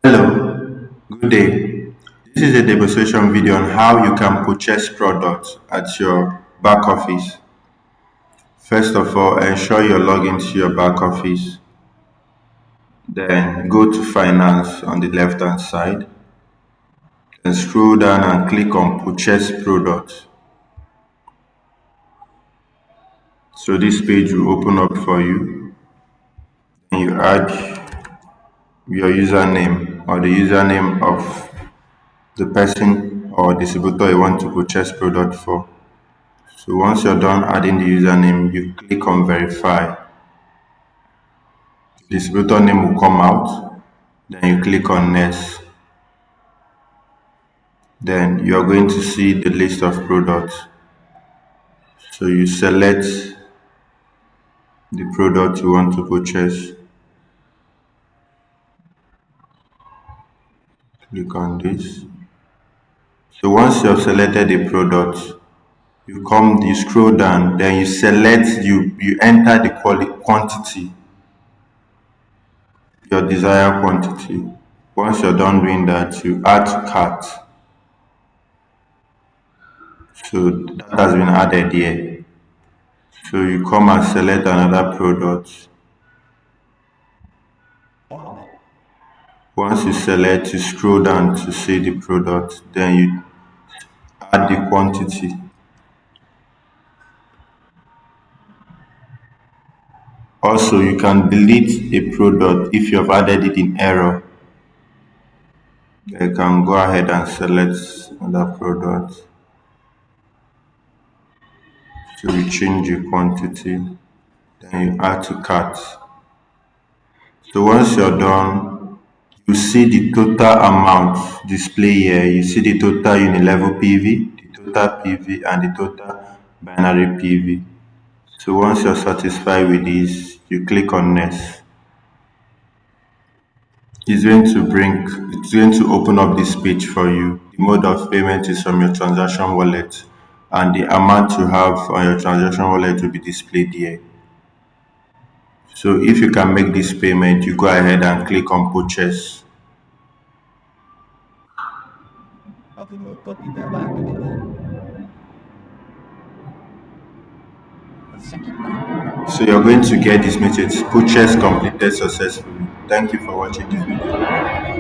Hello, good day. This is a demonstration video on how you can purchase products at your back office. First of all, ensure you're logged into your back office. Then go to finance on the left hand side. Then scroll down and click on purchase products. So this page will open up for you. And you add your username or the username of the person or distributor you want to purchase product for. So once you're done adding the username, you click on verify. The distributor name will come out. Then you click on next. Then you're going to see the list of products. So you select the product you want to purchase. Click on this. So once you have selected the product, you scroll down, then you enter the quantity, your desired quantity. Once you're done doing that, you add to cart. So that has been added here. So you come and select another product. Once you select, you scroll down to see the product, then you add the quantity. Also, you can delete a product if you have added it in error. You can go ahead and select another product. So you change the quantity, then you add to cart. So once you're done, you see the total amount display here. You see the total unilevel PV, the total PV, and the total binary PV. So once you're satisfied with this, you click on next. It's going to open up this page for you. The mode of payment is from your transaction wallet, and the amount you have on your transaction wallet will be displayed here. So if you can make this payment, you go ahead and click on purchase. So you're going to get this message, purchase completed successfully. Thank you for watching this video.